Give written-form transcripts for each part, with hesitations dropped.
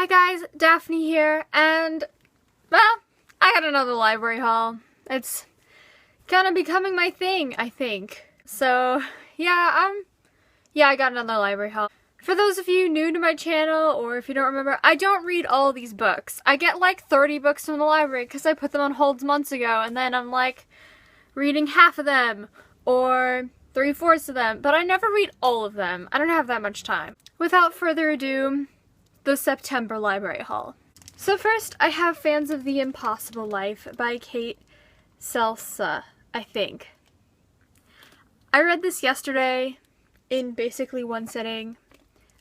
Hi guys, Daphne here, and, well, I got another library haul. It's kind of becoming my thing, I think. So, yeah, I got another library haul. For those of you new to my channel, or if you don't remember, I don't read all these books. I get like 30 books from the library because I put them on holds months ago, and then I'm like reading half of them, or 3/4 of them, but I never read all of them. I don't have that much time. Without further ado, the September library haul. So first, I have Fans of the Impossible Life by Kate Salsa, I think. I read this yesterday in basically one sitting.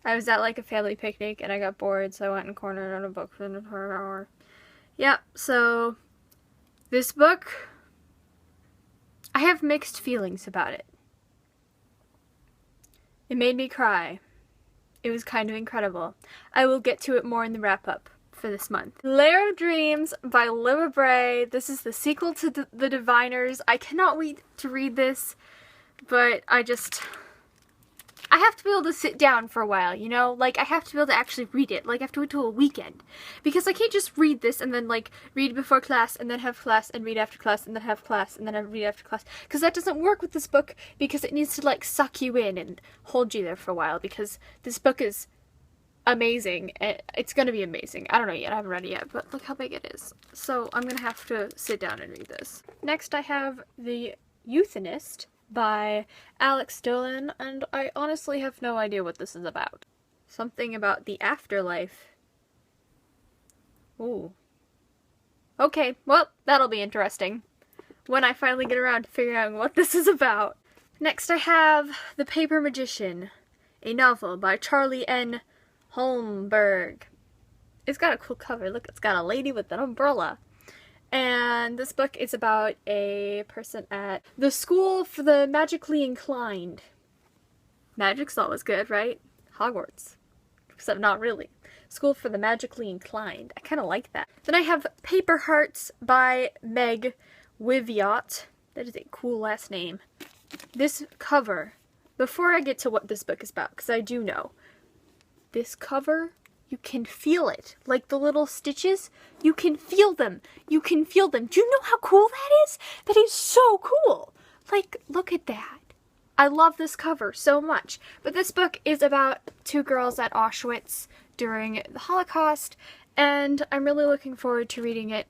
I was at like a family picnic and I got bored, so I went and cornered on a book for an hour. Yeah, so this book, I have mixed feelings about it. It made me cry. It was kind of incredible. I will get to it more in the wrap-up for this month. Lair of Dreams by Lima Bray. This is the sequel to The Diviners. I cannot wait to read this, but I have to be able to sit down for a while, you know? Like, I have to be able to actually read it. Like, I have to wait till a weekend. Because I can't just read this and then, like, read before class and then have class and read after class and then have class and then read after class. Because that doesn't work with this book because it needs to, like, suck you in and hold you there for a while because this book is amazing. It's gonna be amazing. I don't know yet. I haven't read it yet, but look how big it is. So I'm gonna have to sit down and read this. Next, I have The Euthanist by Alex Dolan, and I honestly have no idea what this is about. Something about the afterlife. Ooh. Okay, well, that'll be interesting when I finally get around to figuring out what this is about. Next I have The Paper Magician, a novel by Charlie N. Holmberg. It's got a cool cover. Look, it's got a lady with an umbrella. And this book is about a person at the School for the Magically Inclined. Magic's always good, right? Hogwarts. Except not really. School for the Magically Inclined. I kind of like that. Then I have Paper Hearts by Meg Wiviot. That is a cool last name. This cover, before I get to what this book is about, because I do know, this cover, you can feel it. Like the little stitches, you can feel them. You can feel them. Do you know how cool that is? That is so cool. Like, look at that. I love this cover so much. But this book is about two girls at Auschwitz during the Holocaust, and I'm really looking forward to reading it.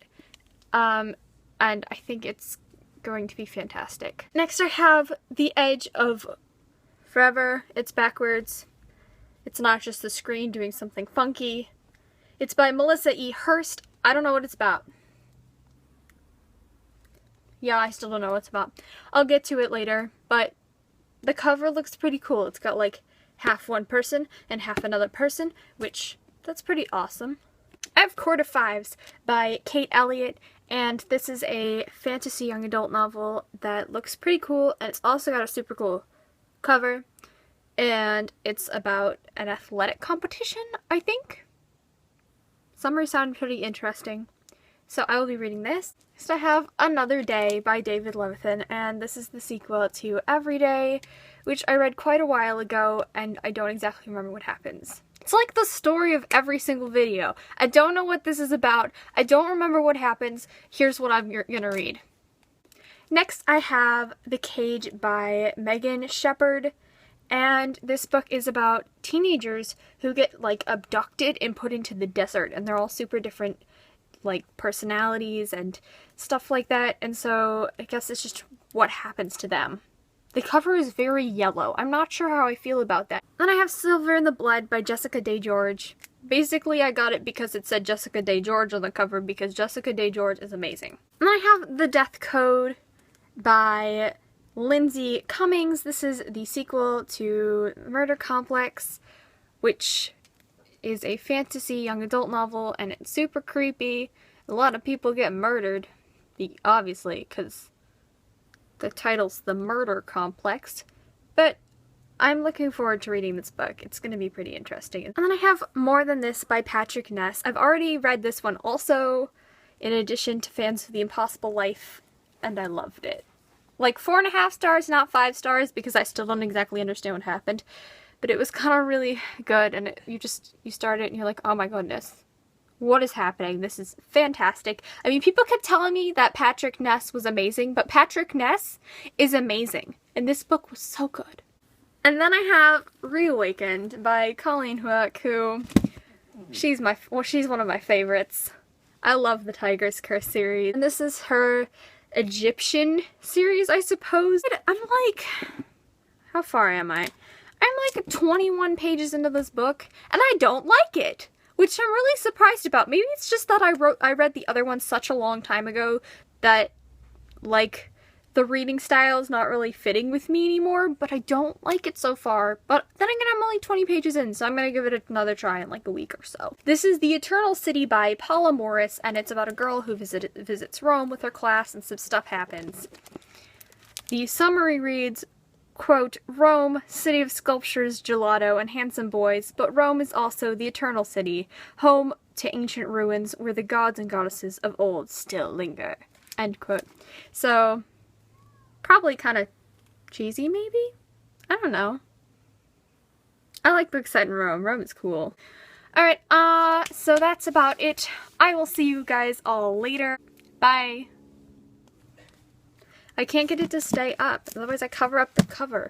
And I think it's going to be fantastic. Next I have The Edge of Forever. It's backwards. It's not just the screen doing something funky. It's by Melissa E. Hurst. I don't know what it's about. Yeah, I still don't know what it's about. I'll get to it later, but the cover looks pretty cool. It's got like half one person and half another person, which, that's pretty awesome. I have Cora Fives by Kate Elliott, and this is a fantasy young adult novel that looks pretty cool, and it's also got a super cool cover. And it's about an athletic competition, I think. Summary sounded pretty interesting. So I will be reading this. Next I have Another Day by David Levithan, and this is the sequel to Every Day, which I read quite a while ago, and I don't exactly remember what happens. It's like the story of every single video. I don't know what this is about. I don't remember what happens. Here's what I'm gonna read. Next I have The Cage by Megan Shepherd. And this book is about teenagers who get, like, abducted and put into the desert. And they're all super different, like, personalities and stuff like that. And so I guess it's just what happens to them. The cover is very yellow. I'm not sure how I feel about that. Then I have Silver in the Blood by Jessica Day George. Basically, I got it because it said Jessica Day George on the cover because Jessica Day George is amazing. And I have The Death Code by Lindsay Cummings. This is the sequel to Murder Complex, which is a fantasy young adult novel, and it's super creepy. A lot of people get murdered, obviously, because the title's The Murder Complex. But I'm looking forward to reading this book. It's going to be pretty interesting. And then I have More Than This by Patrick Ness. I've already read this one also, in addition to Fans of the Impossible Life, and I loved it. Like 4.5 stars, not 5 stars, because I still don't exactly understand what happened. but it was kind of really good, and you start it and you're like, oh my goodness, what is happening? This is fantastic. I mean, people kept telling me that Patrick Ness was amazing, but Patrick Ness is amazing, and this book was so good. And then I have Reawakened by Colleen Hook, who, she's one of my favorites. I love the Tiger's Curse series, and this is her Egyptian series, I suppose. I'm like, how far am I? I'm like 21 pages into this book, and I don't like it, which I'm really surprised about. Maybe it's just that I read the other one such a long time ago that, like, the reading style is not really fitting with me anymore, but I don't like it so far. But then again, I'm only 20 pages in, so I'm gonna give it another try in like a week or so. This is The Eternal City by Paula Morris, and it's about a girl who visits Rome with her class and some stuff happens. The summary reads, quote, Rome, city of sculptures, gelato, and handsome boys, but Rome is also the eternal city, home to ancient ruins where the gods and goddesses of old still linger, end quote. So, probably kind of cheesy, maybe? I don't know. I like books set in Rome. Rome is cool. Alright, so that's about it. I will see you guys all later. Bye! I can't get it to stay up, otherwise I cover up the cover.